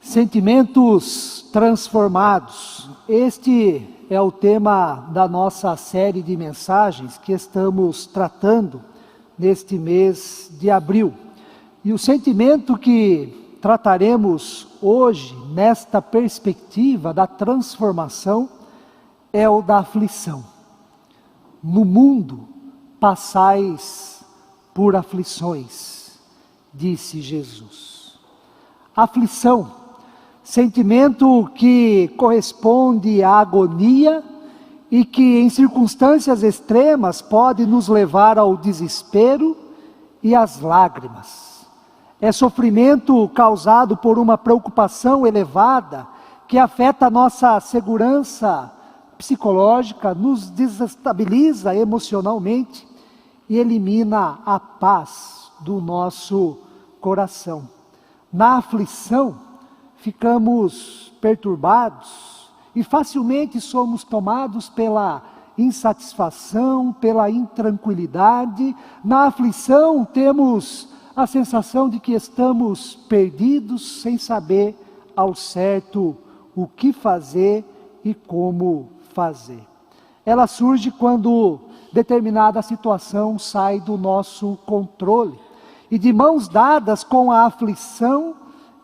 Sentimentos transformados. Este é o tema da nossa série de mensagens que estamos tratando neste mês de abril. E o sentimento que trataremos hoje, nesta perspectiva da transformação, é o da aflição. No mundo passais por aflições, disse Jesus. Aflição. Sentimento que corresponde à agonia e que em circunstâncias extremas pode nos levar ao desespero e às lágrimas. É sofrimento causado por uma preocupação elevada que afeta a nossa segurança psicológica, nos desestabiliza emocionalmente e elimina a paz do nosso coração. Na aflição, ficamos perturbados e facilmente somos tomados pela insatisfação, pela intranquilidade. Na aflição temos a sensação de que estamos perdidos, sem saber ao certo o que fazer e como fazer. Ela surge quando determinada situação sai do nosso controle. E de mãos dadas com a aflição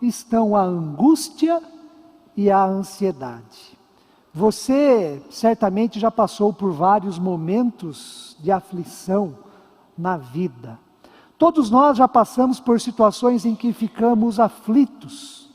estão a angústia e a ansiedade. Você certamente já passou por vários momentos de aflição na vida. Todos nós já passamos por situações em que ficamos aflitos.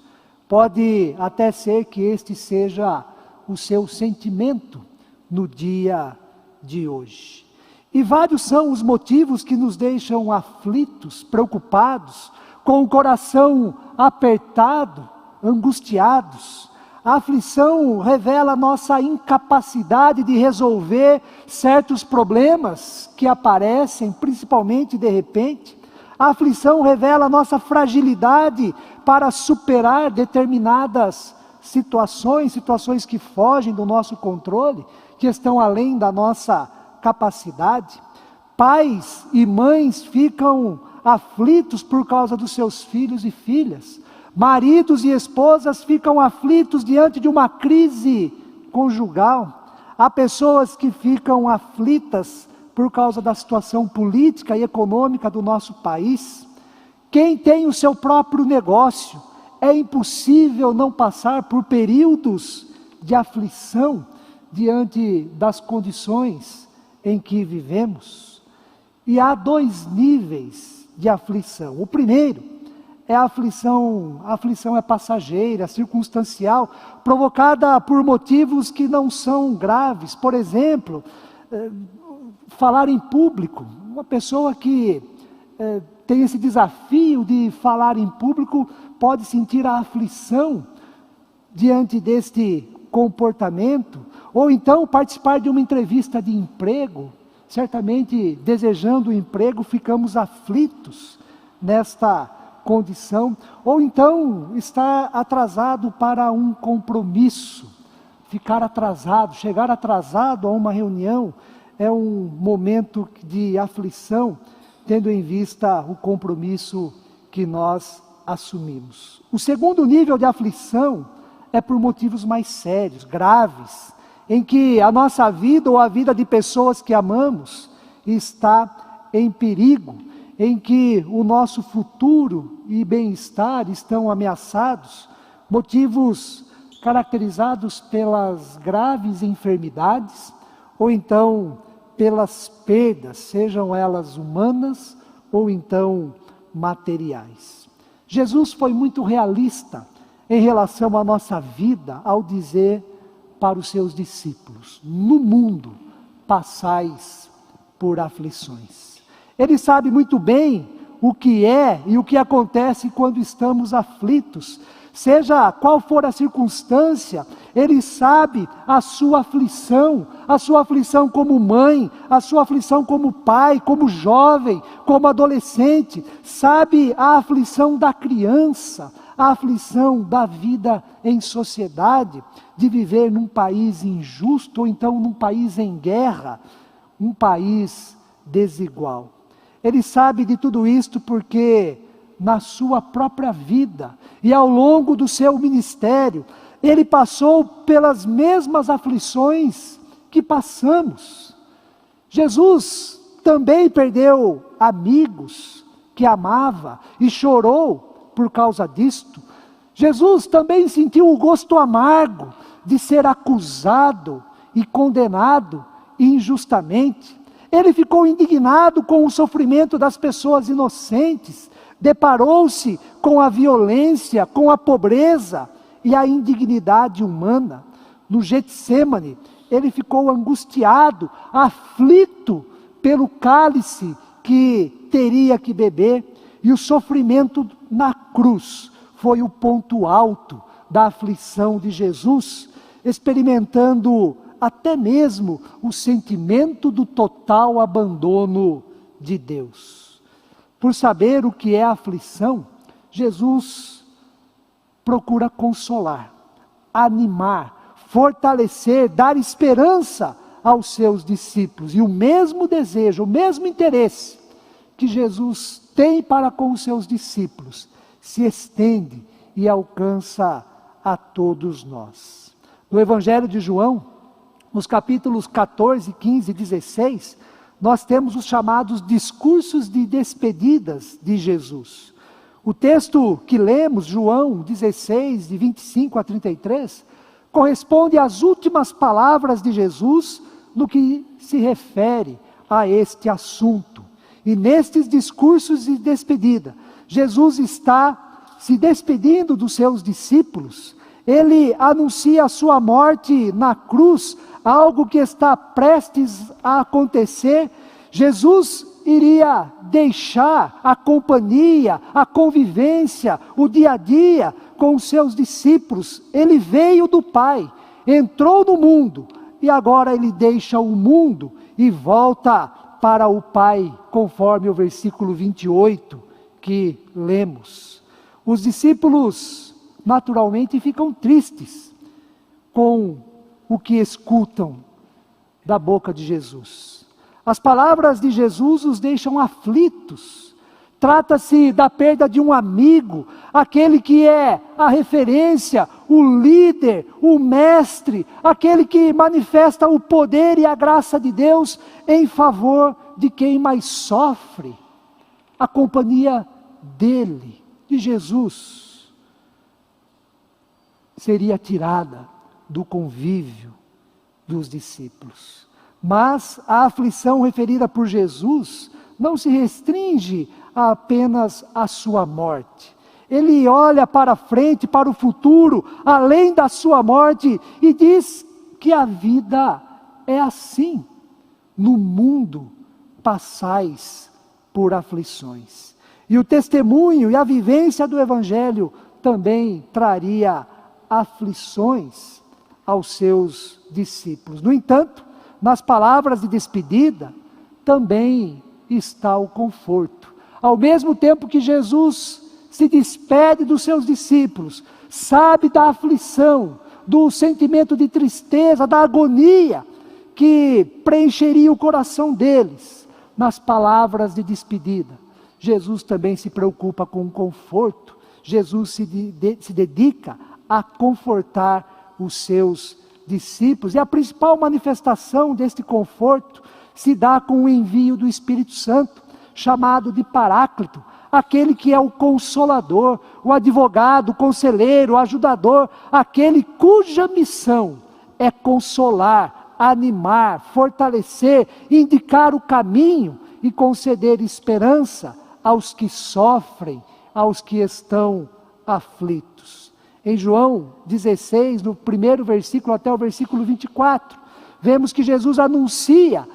Pode até ser que este seja o seu sentimento no dia de hoje. E vários são os motivos que nos deixam aflitos, preocupados, com o coração apertado, angustiados. A aflição revela nossa incapacidade de resolver certos problemas que aparecem, principalmente de repente. A aflição revela nossa fragilidade para superar determinadas situações que fogem do nosso controle, que estão além da nossa capacidade. Pais e mães ficam aflitos por causa dos seus filhos e filhas. Maridos e esposas ficam aflitos diante de uma crise conjugal. Há pessoas que ficam aflitas por causa da situação política e econômica do nosso país. Quem tem o seu próprio negócio, é impossível não passar por períodos de aflição diante das condições em que vivemos. E há dois níveis de aflição. O primeiro é a aflição é passageira, circunstancial, provocada por motivos que não são graves. Por exemplo, falar em público. Uma pessoa que tem esse desafio de falar em público pode sentir a aflição diante deste comportamento. Ou então participar de uma entrevista de emprego. Certamente, desejando o emprego, ficamos aflitos nesta condição. Ou então, estar atrasado para um compromisso. Ficar atrasado, chegar atrasado a uma reunião, é um momento de aflição, tendo em vista o compromisso que nós assumimos. O segundo nível de aflição é por motivos mais sérios, graves, em que a nossa vida ou a vida de pessoas que amamos está em perigo, em que o nosso futuro e bem-estar estão ameaçados, motivos caracterizados pelas graves enfermidades, ou então pelas perdas, sejam elas humanas ou então materiais. Jesus foi muito realista em relação à nossa vida, ao dizer para os seus discípulos: no mundo passais por aflições. Ele sabe muito bem o que é e o que acontece quando estamos aflitos. Seja qual for a circunstância, Ele sabe a sua aflição como mãe, a sua aflição como pai, como jovem, como adolescente. Sabe a aflição da criança, a aflição da vida em sociedade, de viver num país injusto, ou então num país em guerra, um país desigual. Ele sabe de tudo isto porque na sua própria vida e ao longo do seu ministério, ele passou pelas mesmas aflições que passamos. Jesus também perdeu amigos que amava e chorou por causa disto. Jesus também sentiu o gosto amargo de ser acusado e condenado injustamente. Ele ficou indignado com o sofrimento das pessoas inocentes, deparou-se com a violência, com a pobreza e a indignidade humana. No Getsêmani, ele ficou angustiado, aflito pelo cálice que teria que beber, e o sofrimento na cruz foi o ponto alto da aflição de Jesus, experimentando até mesmo o sentimento do total abandono de Deus. Por saber o que é aflição, Jesus procura consolar, animar, fortalecer, dar esperança aos seus discípulos. E o mesmo desejo, o mesmo interesse que Jesus tem para com os seus discípulos, se estende e alcança a todos nós. No Evangelho de João, nos capítulos 14, 15 e 16, nós temos os chamados discursos de despedidas de Jesus. O texto que lemos, João 16, de 25 a 33, corresponde às últimas palavras de Jesus no que se refere a este assunto. E nestes discursos de despedida, Jesus está se despedindo dos seus discípulos. Ele anuncia a sua morte na cruz, algo que está prestes a acontecer. Jesus iria deixar a companhia, a convivência, o dia a dia com os seus discípulos. Ele veio do Pai, entrou no mundo e agora ele deixa o mundo e volta para o Pai, conforme o versículo 28 que lemos. Os discípulos naturalmente ficam tristes com o que escutam da boca de Jesus. As palavras de Jesus os deixam aflitos. Trata-se da perda de um amigo, aquele que é a referência, o líder, o mestre, aquele que manifesta o poder e a graça de Deus em favor de quem mais sofre. A companhia dele, de Jesus, seria tirada do convívio dos discípulos. Mas a aflição referida por Jesus não se restringe a apenas a sua morte. Ele olha para frente, para o futuro, além da sua morte, e diz que a vida é assim. No mundo passais por aflições. E o testemunho e a vivência do Evangelho também traria aflições aos seus discípulos. No entanto, nas palavras de despedida, também está o conforto. Ao mesmo tempo que Jesus se despede dos seus discípulos, sabe da aflição, do sentimento de tristeza, da agonia que preencheria o coração deles, nas palavras de despedida, Jesus também se preocupa com o conforto. Jesus se dedica a confortar os seus discípulos. E a principal manifestação deste conforto se dá com o envio do Espírito Santo, chamado de Paráclito, aquele que é o Consolador, o advogado, o conselheiro, o ajudador, aquele cuja missão é consolar, animar, fortalecer, indicar o caminho e conceder esperança aos que sofrem, aos que estão aflitos. Em João 16, no primeiro versículo até o versículo 24, vemos que Jesus anuncia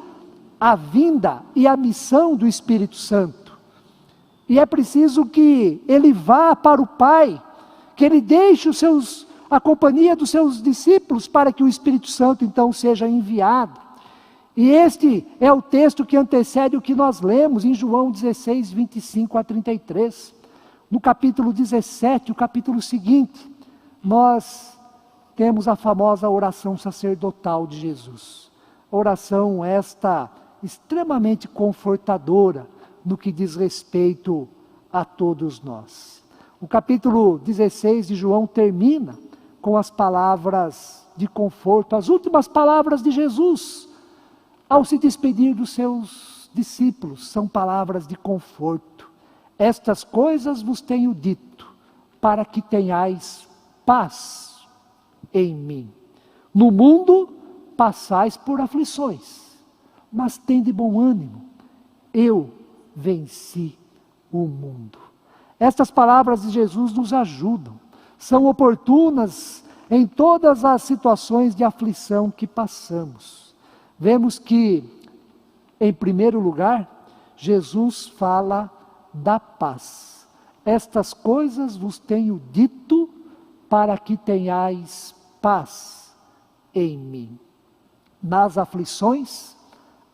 a vinda e a missão do Espírito Santo. E é preciso que ele vá para o Pai, que ele deixe a companhia dos seus discípulos para que o Espírito Santo então seja enviado. E este é o texto que antecede o que nós lemos em João 16, 25 a 33. No capítulo 17, o capítulo seguinte, nós temos a famosa oração sacerdotal de Jesus. Oração esta extremamente confortadora no que diz respeito a todos nós. O capítulo 16 de João termina com as palavras de conforto, as últimas palavras de Jesus, ao se despedir dos seus discípulos, são palavras de conforto. Estas coisas vos tenho dito, para que tenhais paz em mim. No mundo passais por aflições, mas tende bom ânimo, eu venci o mundo. Estas palavras de Jesus nos ajudam, são oportunas em todas as situações de aflição que passamos. Vemos que, em primeiro lugar, Jesus fala da paz. Estas coisas vos tenho dito para que tenhais paz em mim. Nas aflições,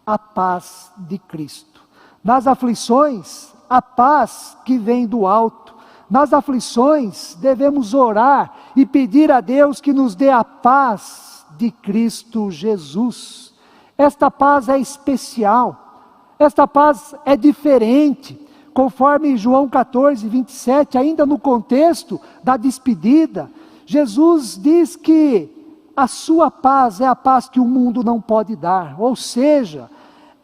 a paz de Cristo. Nas aflições, a paz que vem do alto. Nas aflições, devemos orar e pedir a Deus que nos dê a paz de Cristo Jesus. Esta paz é especial, esta paz é diferente, conforme João 14, 27, ainda no contexto da despedida, Jesus diz que a sua paz é a paz que o mundo não pode dar, ou seja,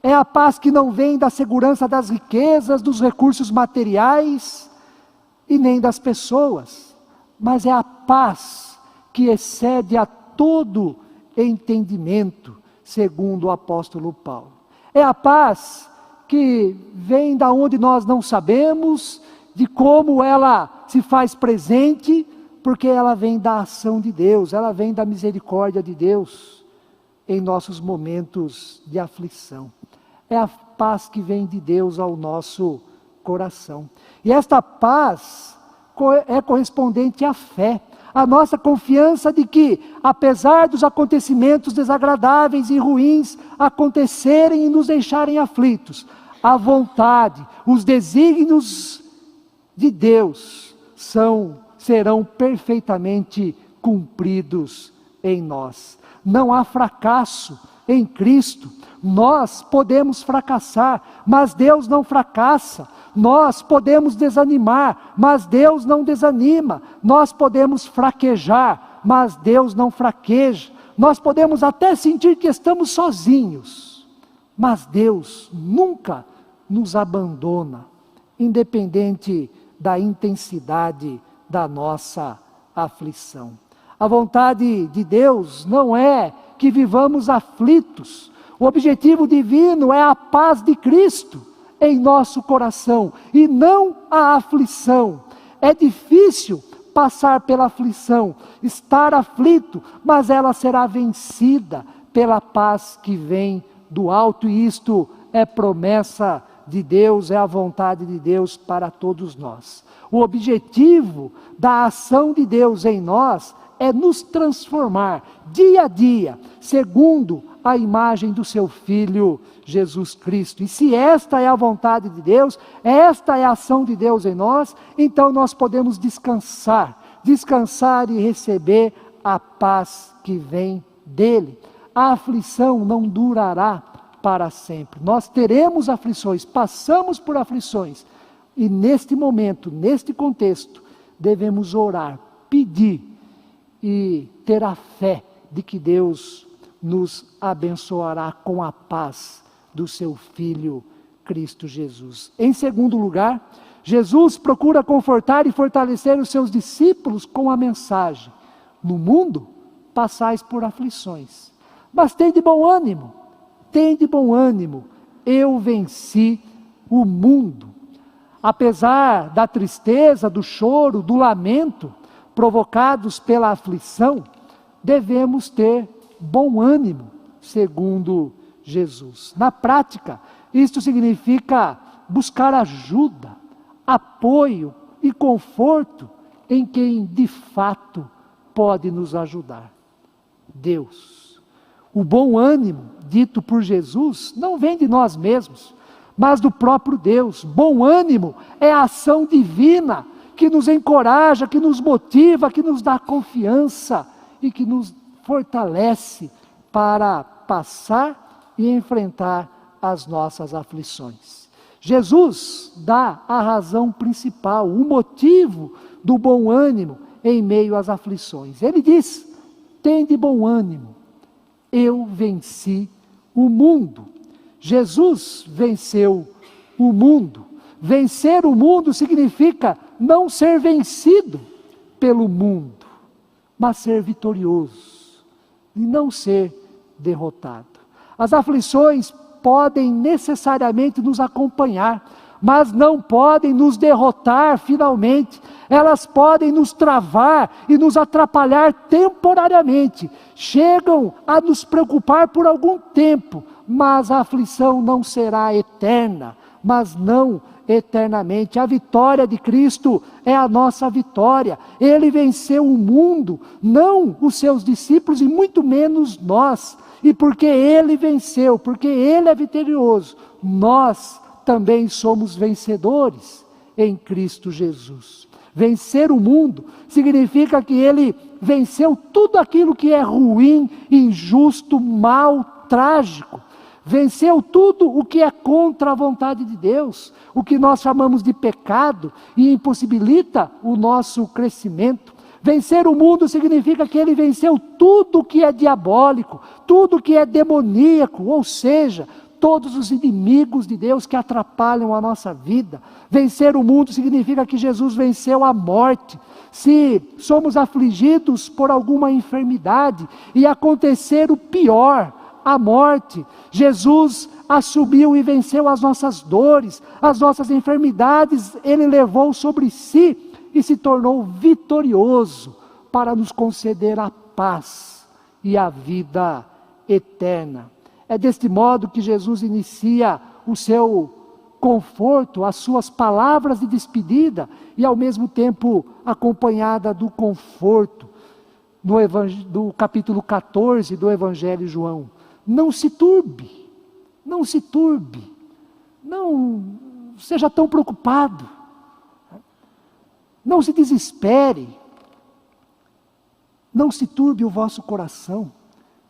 é a paz que não vem da segurança das riquezas, dos recursos materiais e nem das pessoas, mas é a paz que excede a todo entendimento, segundo o apóstolo Paulo. É a paz que vem da onde nós não sabemos, de como ela se faz presente, porque ela vem da ação de Deus, ela vem da misericórdia de Deus em nossos momentos de aflição. É a paz que vem de Deus ao nosso coração. E esta paz é correspondente à fé, a nossa confiança de que, apesar dos acontecimentos desagradáveis e ruins acontecerem e nos deixarem aflitos, a vontade, os desígnios de Deus serão perfeitamente cumpridos em nós. Não há fracasso em Cristo. Nós podemos fracassar, mas Deus não fracassa. Nós podemos desanimar, mas Deus não desanima. Nós podemos fraquejar, mas Deus não fraqueja. Nós podemos até sentir que estamos sozinhos, mas Deus nunca nos abandona, independente da intensidade da nossa aflição. A vontade de Deus não é que vivamos aflitos. O objetivo divino é a paz de Cristo em nosso coração e não a aflição. É difícil passar pela aflição, estar aflito, mas ela será vencida pela paz que vem do alto, e isto é promessa de Deus, é a vontade de Deus para todos nós. O objetivo da ação de Deus em nós é nos transformar dia a dia, segundo a imagem do seu Filho Jesus Cristo. E se esta é a vontade de Deus, esta é a ação de Deus em nós, então nós podemos descansar e receber a paz que vem dele. A aflição não durará para sempre. Nós teremos aflições, passamos por aflições, e neste momento, neste contexto, devemos orar, pedir e ter a fé de que Deus nos abençoará com a paz do seu Filho Cristo Jesus. Em segundo lugar, Jesus procura confortar e fortalecer os seus discípulos com a mensagem: no mundo passais por aflições, mas tende bom ânimo, eu venci o mundo. Apesar da tristeza, do choro, do lamento provocados pela aflição, devemos ter bom ânimo, segundo Jesus. Na prática, isto significa buscar ajuda, apoio e conforto em quem de fato pode nos ajudar: Deus. O bom ânimo dito por Jesus não vem de nós mesmos, mas do próprio Deus. Bom ânimo é a ação divina que nos encoraja, que nos motiva, que nos dá confiança e que nos fortalece para passar e enfrentar as nossas aflições. Jesus dá a razão principal, o motivo do bom ânimo em meio às aflições. Ele diz: tende bom ânimo, eu venci o mundo. Jesus venceu o mundo. Vencer o mundo significa não ser vencido pelo mundo, mas ser vitorioso e não ser derrotado. As aflições podem necessariamente nos acompanhar, mas não podem nos derrotar finalmente. Elas podem nos travar e nos atrapalhar temporariamente. Chegam a nos preocupar por algum tempo, mas a aflição não será eterna, mas não eternamente. A vitória de Cristo é a nossa vitória. Ele venceu o mundo, não os seus discípulos e muito menos nós. E porque Ele venceu, porque Ele é vitorioso, nós também somos vencedores em Cristo Jesus. Vencer o mundo significa que Ele venceu tudo aquilo que é ruim, injusto, mal, trágico. Venceu tudo o que é contra a vontade de Deus, o que nós chamamos de pecado e impossibilita o nosso crescimento. Vencer o mundo significa que Ele venceu tudo o que é diabólico, tudo o que é demoníaco, ou seja, todos os inimigos de Deus que atrapalham a nossa vida. Vencer o mundo significa que Jesus venceu a morte. Se somos afligidos por alguma enfermidade e acontecer o pior, a morte, Jesus assumiu e venceu as nossas dores, as nossas enfermidades, Ele levou sobre si e se tornou vitorioso para nos conceder a paz e a vida eterna. É deste modo que Jesus inicia o seu conforto, as suas palavras de despedida e ao mesmo tempo acompanhada do conforto do capítulo 14 do Evangelho de João. Não se turbe, não se turbe, não seja tão preocupado, não se desespere, não se turbe o vosso coração.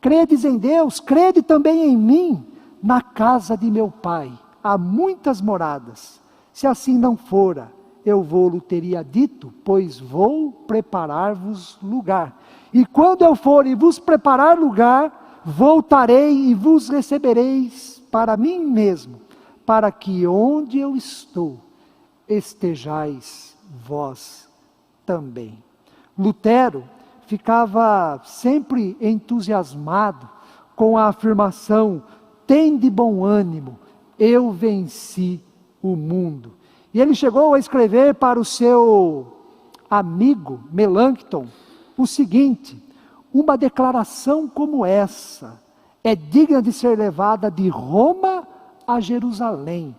Credes em Deus, crede também em mim. Na casa de meu Pai há muitas moradas. Se assim não fora, eu vou-lo teria dito, pois vou preparar-vos lugar. E quando eu for e vos preparar lugar, voltarei e vos recebereis para mim mesmo, para que onde eu estou, estejais vós também. Lutero ficava sempre entusiasmado com a afirmação: tende bom ânimo, eu venci o mundo. E ele chegou a escrever para o seu amigo Melancton o seguinte: uma declaração como essa é digna de ser levada de Roma a Jerusalém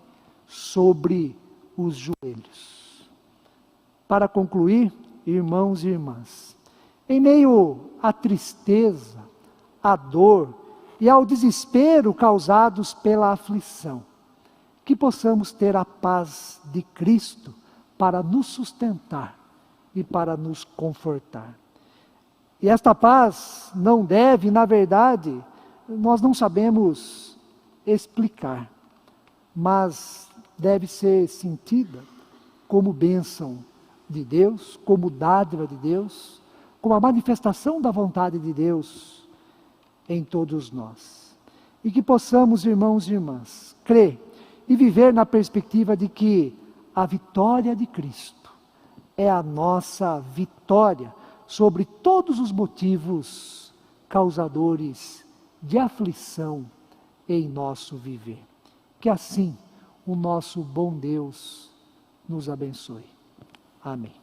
sobre os joelhos. Para concluir, irmãos e irmãs, em meio à tristeza, à dor e ao desespero causados pela aflição, que possamos ter a paz de Cristo para nos sustentar e para nos confortar. E esta paz não deve, na verdade, nós não sabemos explicar, mas deve ser sentida como bênção de Deus, como dádiva de Deus, como a manifestação da vontade de Deus em todos nós. E que possamos, irmãos e irmãs, crer e viver na perspectiva de que a vitória de Cristo é a nossa vitória sobre todos os motivos causadores de aflição em nosso viver. Que assim o nosso bom Deus nos abençoe. Amém.